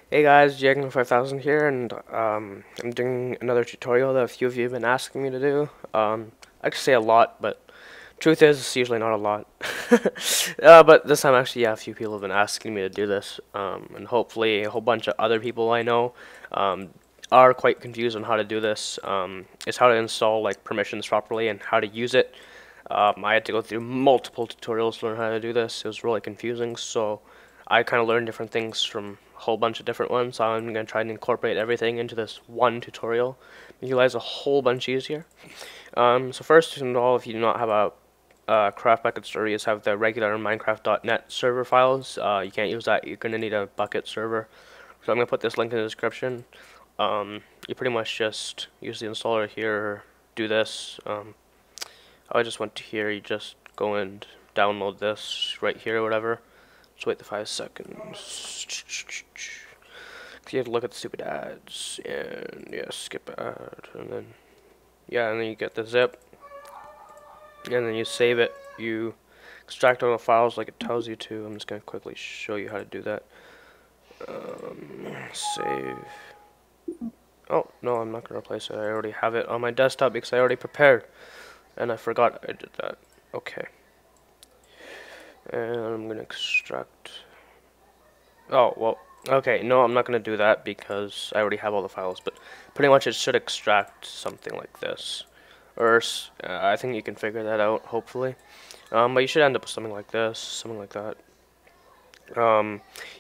Hey guys, Jagan5000 here, and I'm doing another tutorial that a few of you have been asking me to do. I could say a lot, but truth is, it's usually not a lot. But this time, actually, yeah, a few people have been asking me to do this, and hopefully a whole bunch of other people I know um, are quite confused on how to do this. It's how to install like permissions properly and how to use it. I had to go through multiple tutorials to learn how to do this. It was really confusing, so I kind of learned different things from a whole bunch of different ones. So I'm going to try and incorporate everything into this one tutorial. Make your lives a whole bunch easier. So first of all, if you do not have a craft bucket server, you just have the regular Minecraft.net server files. You can't use that. You're going to need a bucket server. So I'm going to put this link in the description. You pretty much just use the installer here, do this. I just went to here, you just go and download this right here or whatever. Just wait the 5 seconds. You have to look at the stupid ads, and yeah, skip ad, and then, yeah, and then you get the zip, and then you save it. You extract all the files like it tells you to. I'm just going to quickly show you how to do that. Save. Oh, no, I'm not going to replace it. I already have it on my desktop because I already prepared. And I forgot I did that. Okay. And I'm going to extract. Oh, well, okay. No, I'm not going to do that because I already have all the files. But pretty much it should extract something like this. Or I think you can figure that out, hopefully. But you should end up with something like this, something like that.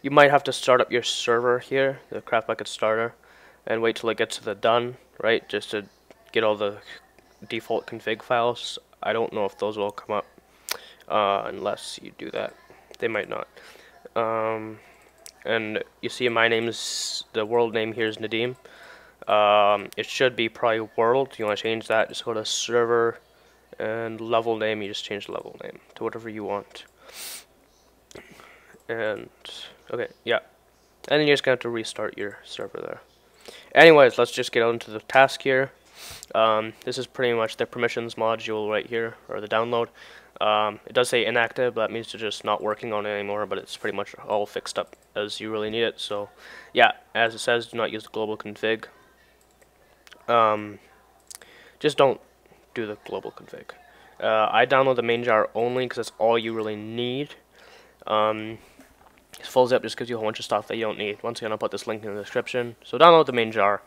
You might have to start up your server here, the Craft Bucket starter, and wait till it gets to the done, right? Just to get all the default config files. I don't know if those will come up unless you do that. They might not. And you see my name's, the world name here is Nadim. It should be probably world. You want to change that, just go to server, and level name, you just change the level name to whatever you want. And, okay, yeah. And then you're just going to have to restart your server there. Anyways, let's just get on to the task here. This is pretty much the permissions module right here, or the download. It does say inactive, but that means you're just not working on it anymore, but it's pretty much all fixed up as you really need it. So, yeah, as it says, do not use the global config. Just don't do the global config. I download the main jar only because that's all you really need. Full zip just gives you a whole bunch of stuff that you don't need. Once again, I'll put this link in the description. So download the main jar,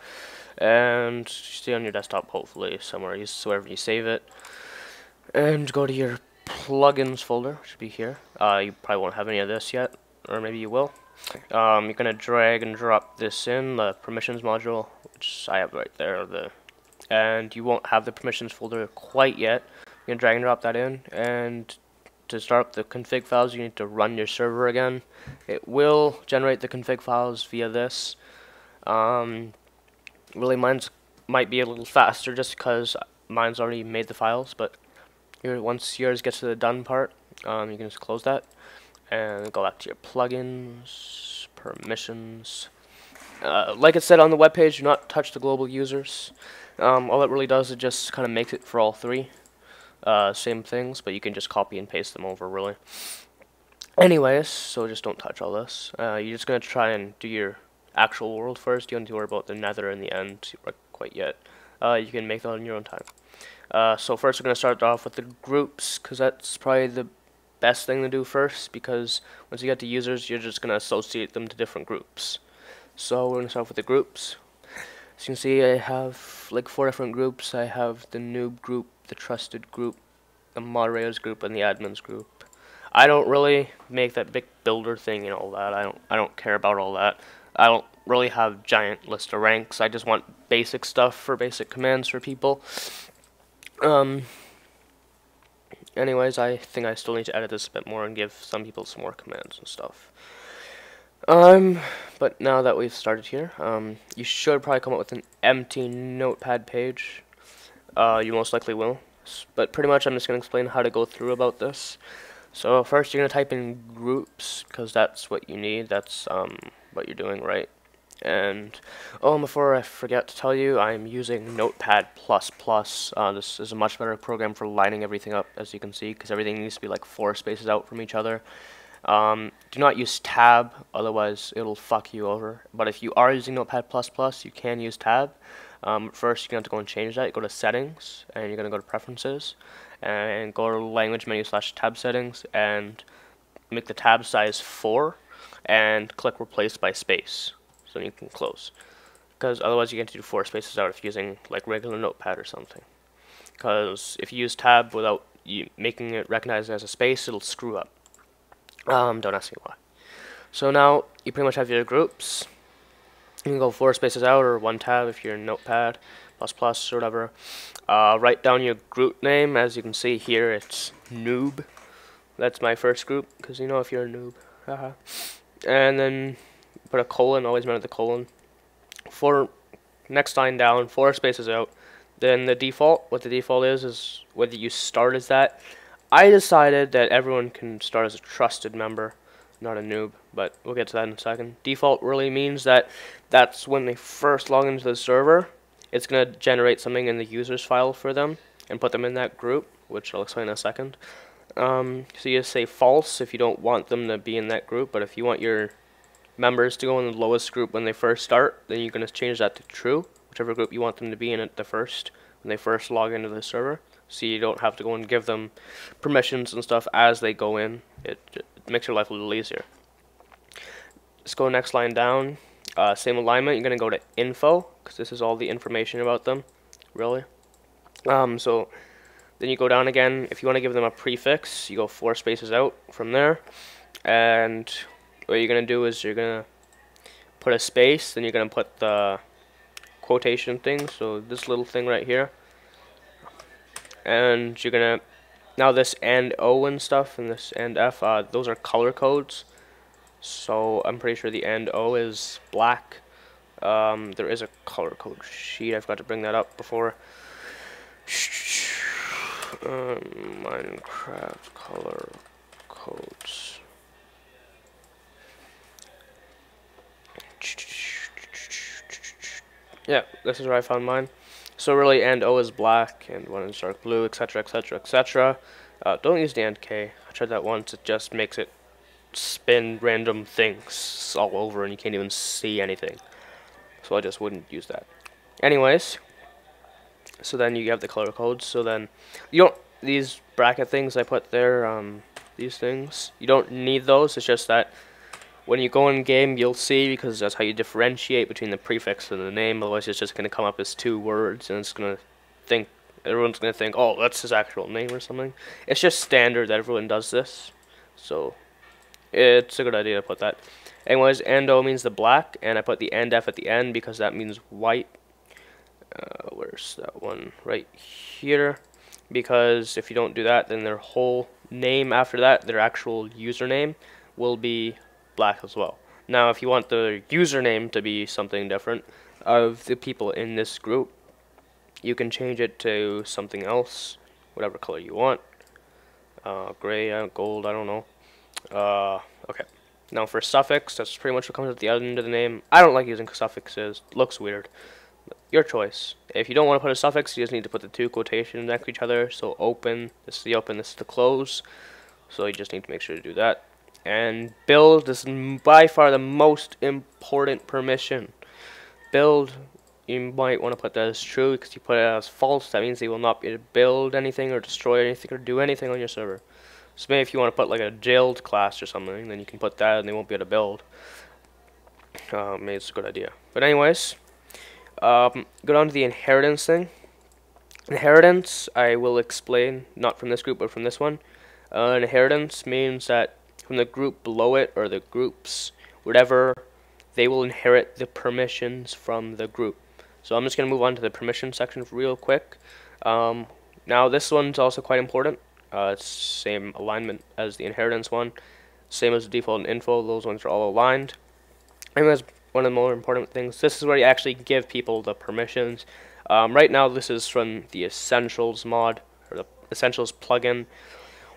and stay on your desktop, hopefully, somewhere, wherever you save it. And go to your plugins folder, which should be here. You probably won't have any of this yet, or maybe you will. You're going to drag and drop this in, the permissions module, which I have right there. And you won't have the permissions folder quite yet. You're going to drag and drop that in, and to start up the config files, you need to run your server again. It will generate the config files via this. Really, mine's might be a little faster just because mine's already made the files, but once yours gets to the done part, you can just close that and go back to your plugins, permissions. Like it said on the webpage, do not touch the global users. All it really does is just kind of makes it for all three. Same things, but you can just copy and paste them over, really. Anyways, so just don't touch all this. You're just going to try and do your actual world first. You don't need to worry about the nether in the end quite yet. You can make that on your own time. So first we're going to start off with the groups, because that's probably the best thing to do first, because once you get to users, you're just going to associate them to different groups. So we're going to start with the groups. As you can see, I have like 4 different groups. I have the noob group, the trusted group, the moderators group, and the admins group. I don't really make that big builder thing and all that. I don't care about all that. I don't really have giant list of ranks. I just want basic stuff for basic commands for people. Anyways, I think I still need to edit this a bit more and give some people some more commands and stuff. But now that we've started here, you should probably come up with an empty notepad page. You most likely will. But pretty much I'm just going to explain how to go through about this. So first you're going to type in groups, because that's what you need. That's what you're doing, right? And before I forget to tell you, I'm using Notepad++. This is a much better program for lining everything up, as you can see, because everything needs to be like 4 spaces out from each other. Do not use tab, otherwise it'll fuck you over. But if you are using Notepad++, you can use tab. First, you're going to have to go and change that. You go to settings, and you're going to go to preferences, and go to language menu / tab settings, and make the tab size 4, and click replace by space. So you can close. Because otherwise you get to do 4 spaces out if you're using like regular Notepad or something. Because if you use tab without you making it recognize it as a space, it'll screw up. Don't ask me why. So now you pretty much have your groups. You can go 4 spaces out or 1 tab if you're in Notepad++ or whatever. Write down your group name. As you can see here, it's noob. That's my first group, because you know if you're a noob. Haha. And then put a colon. Always remember the colon. Next line down, 4 spaces out. Then the default, what the default is whether you start as that. I decided that everyone can start as a trusted member, not a noob, but we'll get to that in a second. Default really means that that's when they first log into the server. It's going to generate something in the users file for them and put them in that group, which I'll explain in a second. So you just say false if you don't want them to be in that group, but if you want your members to go in the lowest group when they first start, then you're going to change that to true, whichever group you want them to be in at the first, when they first log into the server. So you don't have to go and give them permissions and stuff as they go in. It makes your life a little easier. Let's go next line down. Same alignment, you're going to go to info, because this is all the information about them, really. So then you go down again. If you want to give them a prefix, you go 4 spaces out from there. And what you're going to do is you're going to put a space, then you're going to put the quotation thing, so this little thing right here. And you're going to, now this and O and stuff, and this and F, those are color codes. So I'm pretty sure the and O is black. There is a color code sheet, I forgot to bring that up before. Minecraft color codes. Yeah, this is where I found mine. So really, and O is black, and 1 is dark blue, etc., etc., etc. Don't use the and K. I tried that once. It just makes it spin random things all over, and you can't even see anything. So I just wouldn't use that. Anyways, so then you have the color codes. So then you don't, these bracket things I put there, these things, you don't need those. It's just that when you go in game, you'll see, because that's how you differentiate between the prefix and the name. Otherwise, it's just going to come up as 2 words, and it's going to think, everyone's going to think, oh, that's his actual name or something. It's just standard that everyone does this, so it's a good idea to put that. Anyways, and O means the black, and I put the and F at the end because that means white. Where's that one? Right here. Because if you don't do that, then their whole name after that, their actual username, will be black as well. Now, if you want the username to be something different of the people in this group, you can change it to something else, whatever color you want. Gray, gold, I don't know. Okay. Now for suffix, that's pretty much what comes at the end of the name. I don't like using suffixes. Looks weird. Your choice. If you don't want to put a suffix, you just need to put the 2 quotations next to each other. So open, this is the open, this is the close. So you just need to make sure to do that. And build, this is by far the most important permission. Build, you might want to put that as true, because you put it as false, that means they will not be able to build anything or destroy anything or do anything on your server. So maybe if you want to put like a jailed class or something, then you can put that and they won't be able to build. Maybe it's a good idea. But anyways, go down to the inheritance thing. Inheritance, I will explain, not from this group, but from this one. Inheritance means that from the group below it, or the groups, whatever, they will inherit the permissions from the group. So I'm just going to move on to the permission section real quick. Now this one's also quite important. It's same alignment as the inheritance one. Same as the default and info, those ones are all aligned. And that's one of the more important things. This is where you actually give people the permissions. Right now this is from the Essentials mod, or the Essentials plugin.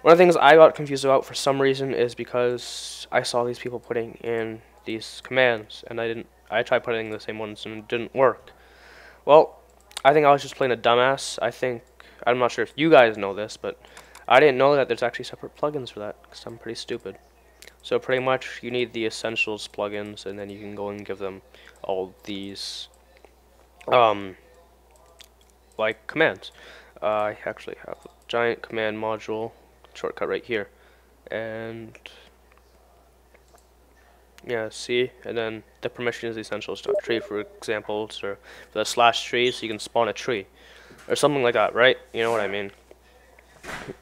One of the things I got confused about for some reason is because I saw these people putting in these commands, and I tried putting the same ones and it didn't work. Well, I think I was just playing a dumbass. I'm not sure if you guys know this, but I didn't know that there's actually separate plugins for that, because I'm pretty stupid. So pretty much you need the essentials plugins, and then you can go and give them all these like commands. I actually have a giant command module shortcut right here, and yeah, see, and then the permission is essentials.tree for examples, or for the slash tree, so you can spawn a tree or something like that, right? You know what I mean.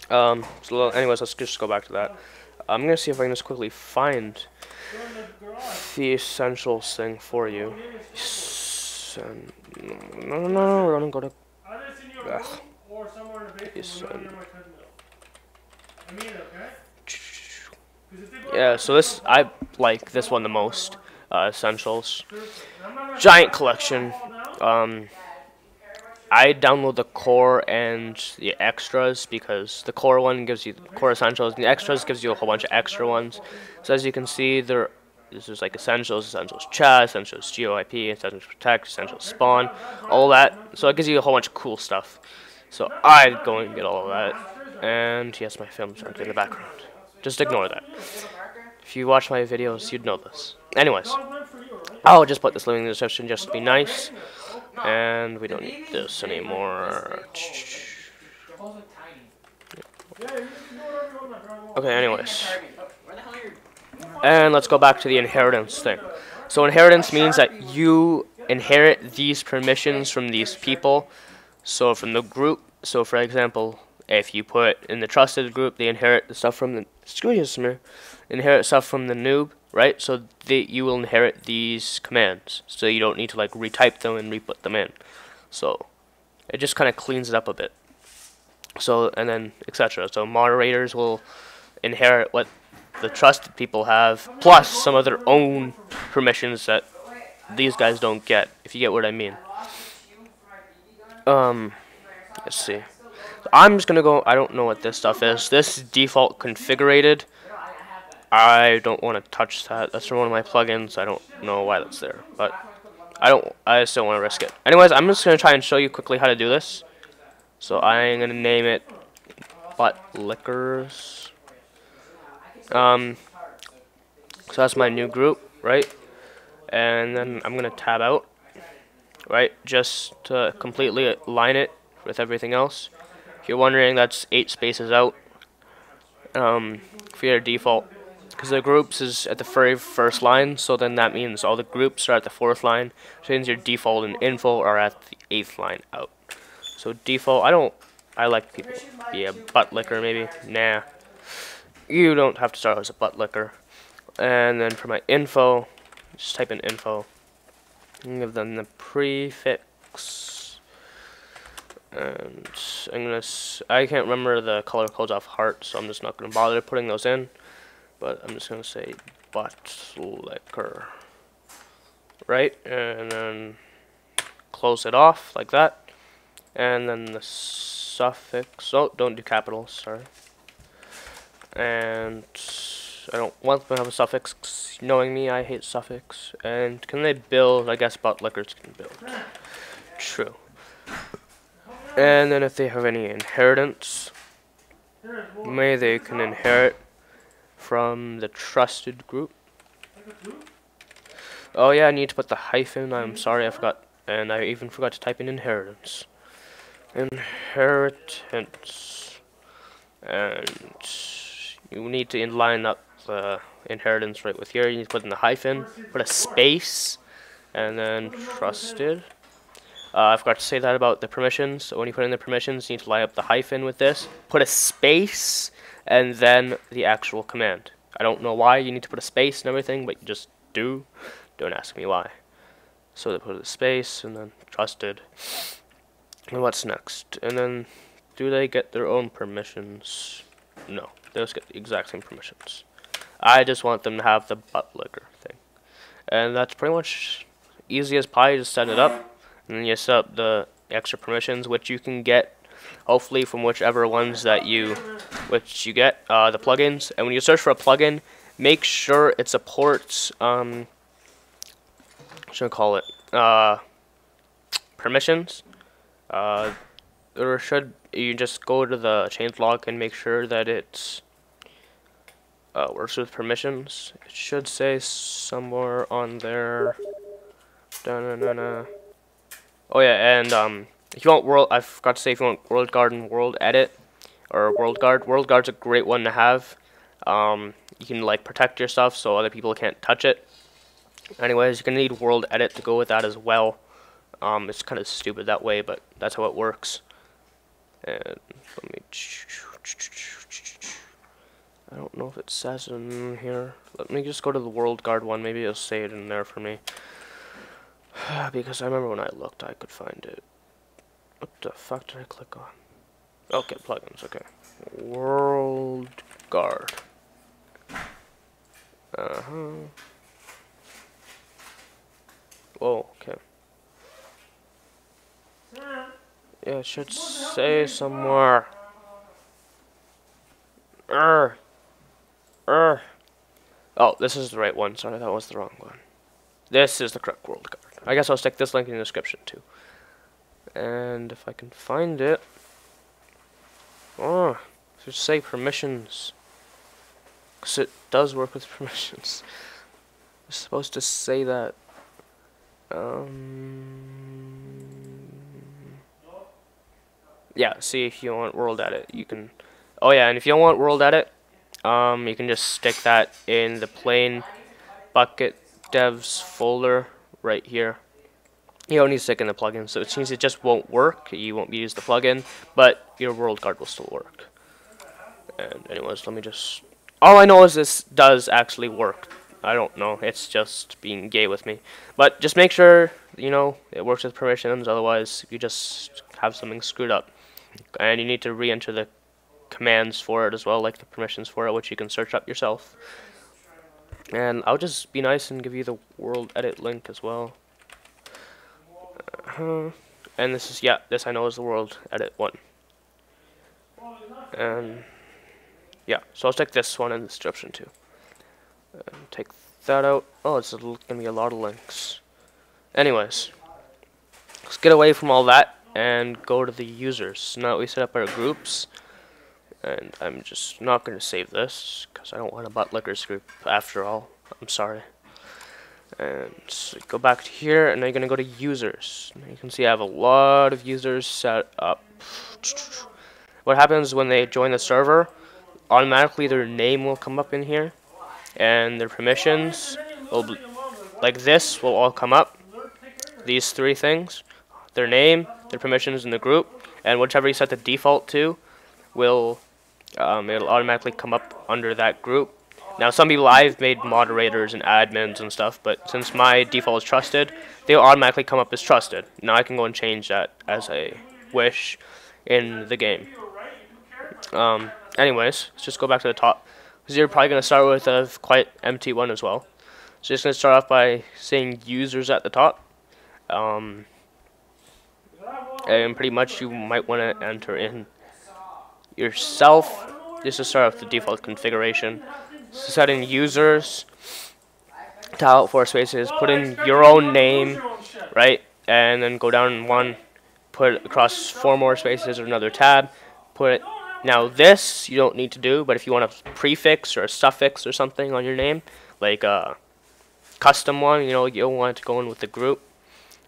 So anyways, let's just go back to that. I'm gonna see if I can just quickly find the essentials thing for you. No, we're gonna go to. Yeah, so this I like this one the most. Essentials, giant collection. I download the core and the extras because the core one gives you the core essentials, and the extras gives you a whole bunch of extra ones. So as you can see, this is like essentials chat, essentials GeoIP, essentials protect, essentials spawn, all that. So it gives you a whole bunch of cool stuff. So I go and get all of that. And yes, my film's are in the background. Just ignore that. If you watch my videos, you'd know this. Anyways, I'll just put this link in the description just to be nice. And we don't need this anymore. Okay, anyways. And let's go back to the inheritance thing. So inheritance means that you inherit these permissions from these people. So from the group, so for example, if you put in the trusted group, they inherit the stuff from the inherit stuff from the noob, right? So you will inherit these commands. So you don't need to like retype them and re-put them in. So it just kind of cleans it up a bit. So and then etc. So moderators will inherit what the trusted people have, plus some of their own permissions that these guys don't get, if you get what I mean. Let's see. I'm just gonna go. I don't know what this stuff is. This is default configured. I don't want to touch that. That's from one of my plugins. I don't know why that's there, but I still want to risk it. Anyways, I'm just gonna try and show you quickly how to do this. So I'm gonna name it butt lickers. So that's my new group, right? And then I'm gonna tab out, right? Just to completely align it with everything else. If you're wondering, that's 8 spaces out. For your default, because the groups is at the very first line, so then that means all the groups are at the 4th line, which means your default and info are at the 8th line out. So default, I like people be a butt licker maybe. Nah, you don't have to start as a butt licker. And then for my info, just type in info and give them the prefix. And I can't remember the color codes off heart, so I'm just not gonna bother putting those in. But I'm just gonna say butt licker, right? And then close it off like that. And then the suffix. Oh, don't do capitals. Sorry. And I don't want them to have a suffix. 'Cause knowing me, I hate suffix. And can they build? I guess butt lickers can build. True. And then if they have any inheritance, they can inherit from the trusted group. Oh yeah, I need to put the hyphen. I'm sorry, I forgot. And I even forgot to type in inheritance. Inheritance. And you need to line up the inheritance right with here. You need to put in the hyphen, put a space, and then trusted. I forgot to say that about the permissions. So when you put in the permissions, you need to line up the hyphen with this, put a space, and then the actual command. I don't know why you need to put a space and everything, but you just do. Don't ask me why. So they put a space, and then trusted. And what's next? And then, do they get their own permissions? No, they just get the exact same permissions. I just want them to have the butt licker thing. And that's pretty much easy as pie. Just set it up. And then you set up the extra permissions, which you can get, hopefully, from whichever ones that you get, the plugins. And when you search for a plugin, make sure it supports, what should I call it, permissions. Or should you just go to the changelog and make sure that it's, works with permissions. It should say somewhere on there. Da-na-na-na. Oh yeah, and if you want world, I forgot to say, if you want world guard and world edit or world guard's a great one to have. You can like protect your stuff so other people can't touch it. Anyways, you're gonna need world edit to go with that as well. It's kind of stupid that way, but that's how it works. And let me. I don't know if it says in here. Let me just go to the world guard one. Maybe it'll say it in there for me. Because I remember when I looked, I could find it. What the fuck did I click on? Okay, plugins. Okay, world guard. Whoa. Okay. Yeah, it should say somewhere. Oh, this is the right one. Sorry, that was the wrong one. This is the correct world guard. I guess I'll stick this link in the description too. And if I can find it. Oh, it should say permissions. Because it does work with permissions. It's supposed to say that. Yeah, see, if you want world edit, you can. Oh yeah, and if you don't want world edit, you can just stick that in the plain bucket devs folder right here. You don't need to stick in the plugin, so it seems it just won't work. You won't use the plugin, but your world guard will still work. And anyways, let me just. All I know is this does actually work. I don't know. It's just being gay with me. But just make sure, you know, it works with permissions. Otherwise, you just have something screwed up. And you need to re-enter the commands for it as well, like the permissions for it, which you can search up yourself. And I'll just be nice and give you the world edit link as well. And this is, yeah, this I know is the world edit one. And yeah, so I'll stick this one in the description too. And take that out. Oh, it's gonna be a lot of links. Anyways, let's get away from all that and go to the users. Now that we set up our groups, and I'm just not gonna save this because I don't want a butt lickers group after all. I'm sorry. And so go back to here, and then you're gonna go to users. And you can see I have a lot of users set up. What happens when they join the server? Automatically, their name will come up in here, and their permissions will, like this, will all come up. These three things: their name, their permissions in the group, and whichever you set the default to, will it'll automatically come up under that group. Now, some people I've made moderators and admins and stuff, but since my default is trusted, they'll automatically come up as trusted. Now I can go and change that as I wish in the game. Anyways, let's just go back to the top, because you're probably going to start with a quite empty one as well. So just going to start off by saying users at the top. And pretty much you might want to enter in yourself. Just to start off the default configuration. So set in users, tile out 4 spaces, put in your own name, right? And then go down one, put across 4 more spaces or another tab, put it. Now this you don't need to do, but if you want a prefix or a suffix or something on your name, like a custom one, you know, you'll want to go in with the group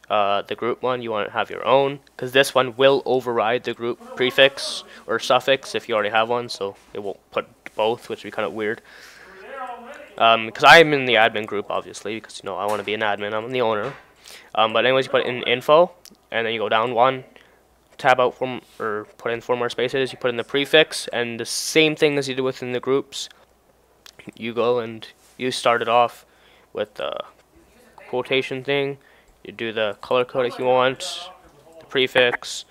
one, you want to have your own, because this one will override the group prefix or suffix if you already have one, so it won't put both, which would be kind of weird. Because I'm in the admin group, obviously, because, you know, I want to be an admin, I'm the owner. But anyways, you put in info, and then you go down one, tab out or put in 4 more spaces, you put in the prefix, and the same thing as you do within the groups, you go and you start it off with the quotation thing, you do the color code if you want, the prefix,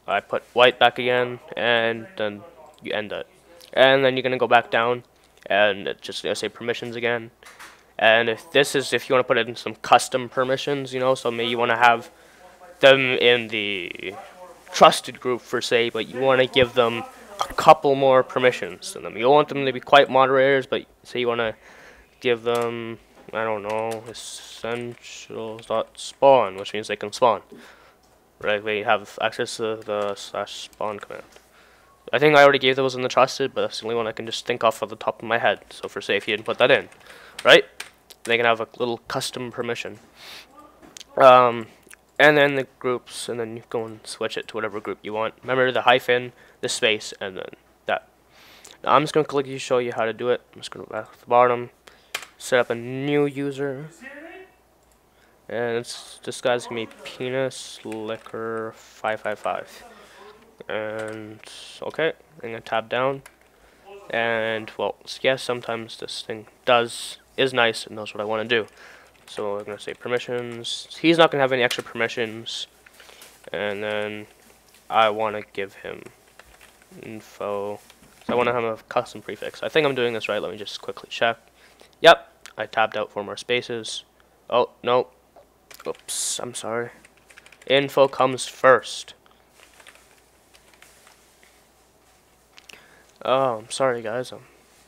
I put white back again, and then you end it. And then you're going to go back down, and it's just going to say permissions again. And if you want to put in some custom permissions, you know, so maybe you want to have them in the trusted group per se, but you want to give them a couple more permissions than them. You don't want them to be quite moderators, but say you want to give them, I don't know, essentials.spawn, which means they can spawn. Right, they have access to the /spawn command. I think I already gave those in the trusted, but that's the only one I can just think off of the top of my head. So for say if you didn't put that in, right? They can have a little custom permission. And then the groups, and then you go and switch it to whatever group you want. Remember the hyphen, the space, and then that. Now I'm just going to quickly show you how to do it. I'm just going to go back to the bottom, set up a new user, and this guy's going to be Penis Liquor 555. And okay, I'm going to tab down. And well, yes, sometimes this thing is nice and knows what I want to do. So I'm going to say permissions. He's not going to have any extra permissions. And then I want to give him info. So I want to have a custom prefix. I think I'm doing this right. Let me just quickly check. Yep, I tabbed out 4 more spaces. Oh, no. Oops, I'm sorry. Info comes first. Oh, I'm sorry guys. I'm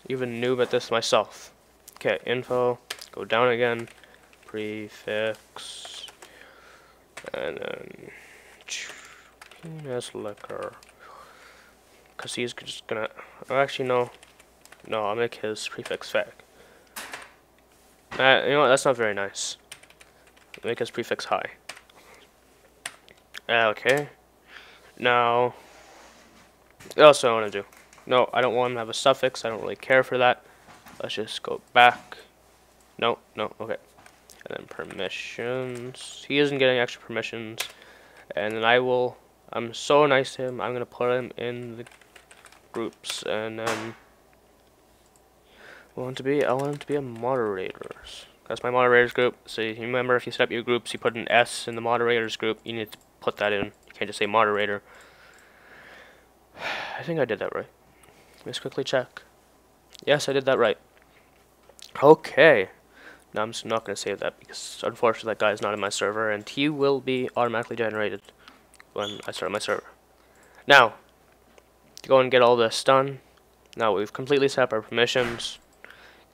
even noob at this myself. Okay, info. Go down again. Prefix. And then Penis Liquor. Because he's just gonna... Oh, actually, no. No, I'll make his prefix fake. You know what? That's not very nice. Make his prefix high. Okay. Now... What else do I want to do? No, I don't want him to have a suffix. I don't really care for that. Let's just go back. No, okay. And then permissions. He isn't getting extra permissions. And then I'm so nice to him, I'm going to put him in the groups. And then I want him to be a moderator. That's my moderators group. So you remember, if you set up your groups, you put an S in the moderators group. You need to put that in. You can't just say moderator. I think I did that right. Let's quickly check. Yes, I did that right. Okay. Now I'm just not going to save that because unfortunately that guy is not in my server, and he will be automatically generated when I start my server. Now, to go and get all this done. Now we've completely set up our permissions.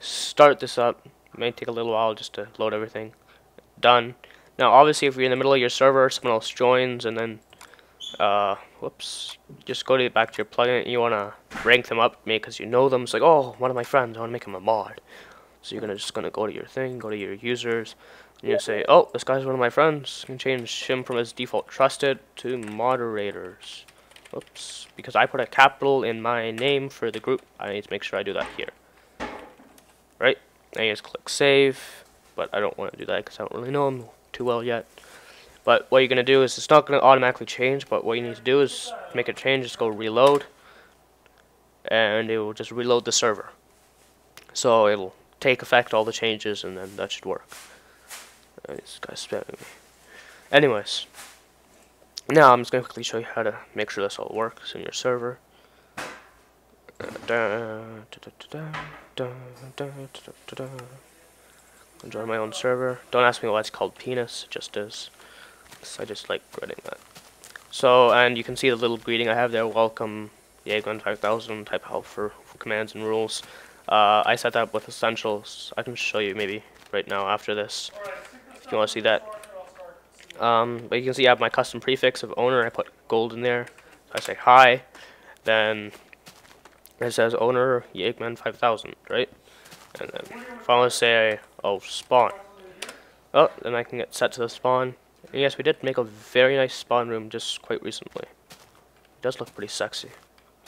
Start this up. It may take a little while just to load everything. Done. Now obviously if you're in the middle of your server, someone else joins, and then whoops, just go back to your plugin, and you want to rank them up, because you know them. It's like, oh, one of my friends, I want to make him a mod. So you're just gonna go to your thing, go to your users, and you say, oh, this guy's one of my friends. You can change him from his default trusted to moderators. Oops, because I put a capital in my name for the group, I need to make sure I do that here. Right? And you just click save, but I don't want to do that because I don't really know him too well yet. But what you're going to do is, it's not going to automatically change, but what you need to do is make a change, just go reload, and it will just reload the server. So it'll take effect all the changes, and then that should work. This guy's spamming me. Anyways, now I'm just going to quickly show you how to make sure this all works in your server. Enjoy my own server. Don't ask me why it's called penis, it just is. I just like writing that. So, and you can see the little greeting I have there. Welcome, Yeti 5000, type help for commands and rules. I set that up with essentials. I can show you maybe right now after this, if you want to see that. But you can see I have my custom prefix of owner. I put gold in there. So I say hi, then it says owner Yeti 5000, right? And then if I want to say, oh, spawn, oh, then I can get set to the spawn. And yes, we did make a very nice spawn room just quite recently. It does look pretty sexy.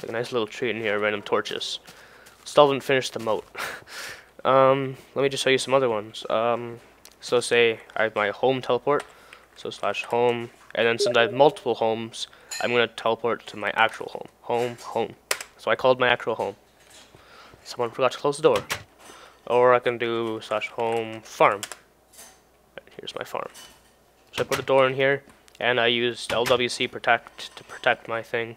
Like a nice little tree in here, random torches. Still haven't finished the moat. Let me just show you some other ones. So say I have my home teleport, so /home, and then since I have multiple homes, I'm going to teleport to my actual home. Home. So I called my actual home. Someone forgot to close the door. Or I can do /home farm. And here's my farm. So I put a door in here, and I used LWC protect to protect my thing.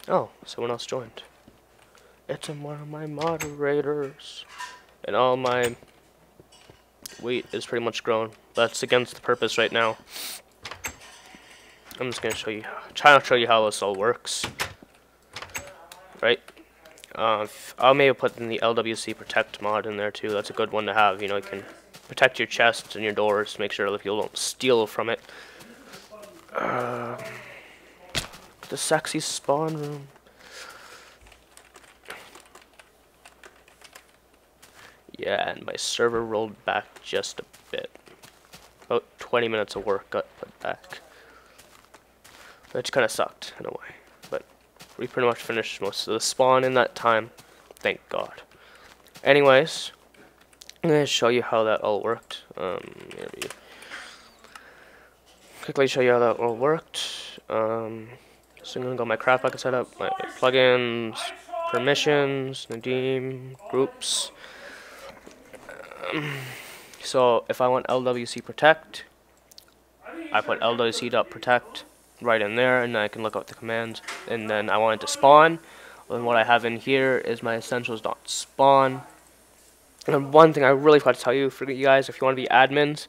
Oh, someone else joined. It's one of my moderators. And all my wheat is pretty much grown. That's against the purpose right now. I'm just gonna try to show you how this all works. Right? I'll maybe put in the LWC protect mod in there too. That's a good one to have. You know, you can protect your chests and your doors to make sure that people don't steal from it. The sexy spawn room. Yeah, and my server rolled back just a bit. About 20 minutes of work got put back. Which kind of sucked in a way. But we pretty much finished most of the spawn in that time. Thank God. Anyways, I'm going to show you how that all worked. Maybe quickly show you how that all worked. So I'm going to go my craft bucket setup, my plugins, permissions, Nadim, groups. So if I want LWC protect, I put LWC.protect right in there, and I can look up the commands. And then I want it to spawn. And what I have in here is my essentials.spawn. And one thing I really forgot to tell you, for you guys, if you want to be admins,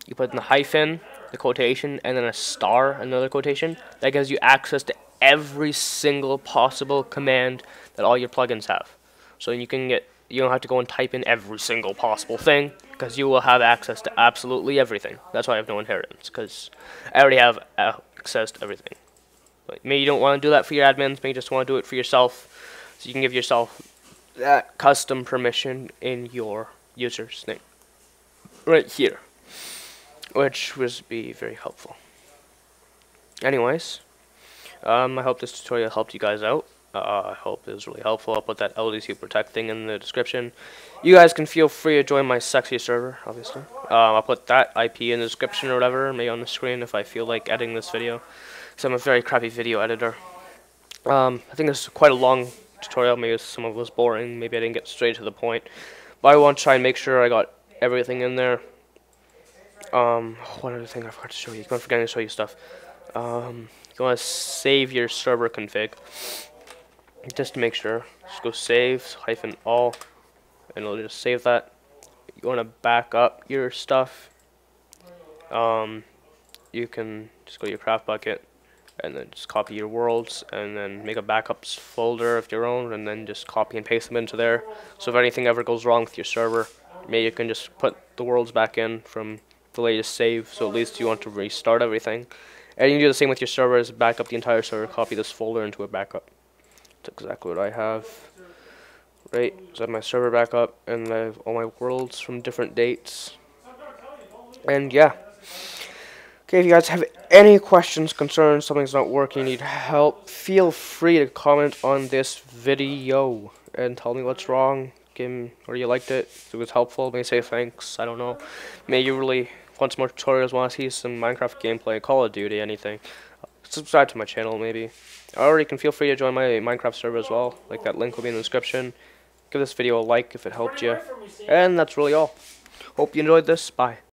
you put in the hyphen, the quotation, and then a star, another quotation. That gives you access to every single possible command that all your plugins have. So you don't have to go and type in every single possible thing, because you will have access to absolutely everything. That's why I have no inheritance, because I already have access to everything. But maybe you don't want to do that for your admins, maybe you just want to do it for yourself, so you can give yourself that custom permission in your user's name right here, which would be very helpful. Anyways, I hope this tutorial helped you guys out. I hope it was really helpful. I'll put that LDC Protect thing in the description. You guys can feel free to join my sexy server, obviously. I'll put that IP in the description or whatever, maybe on the screen if I feel like editing this video, because I'm a very crappy video editor. I think this is quite a long tutorial. Maybe some of it was boring. Maybe I didn't get straight to the point. But I want to try and make sure I got everything in there. One other thing I forgot to show you. I'm forgetting to show you stuff. You want to save your server config. Just to make sure. Just go save -all, and it'll just save that. You want to back up your stuff. You can just go to your craft bucket, and then just copy your worlds, and then make a backups folder of your own, and then just copy and paste them into there. So if anything ever goes wrong with your server, maybe you can just put the worlds back in from the latest save, so at least you want to restart everything. And you can do the same with your servers, back up the entire server, copy this folder into a backup. That's exactly what I have. Right, so I have my server backup, and I have all my worlds from different dates. And yeah. Okay, if you guys have any questions, concerns, something's not working, need help, feel free to comment on this video and tell me what's wrong, or you liked it, if it was helpful, maybe say thanks, I don't know. Maybe you really want some more tutorials, want to see some Minecraft gameplay, Call of Duty, anything. Subscribe to my channel, maybe. Or you can feel free to join my Minecraft server as well, like that link will be in the description. Give this video a like if it helped you. And that's really all. Hope you enjoyed this, bye.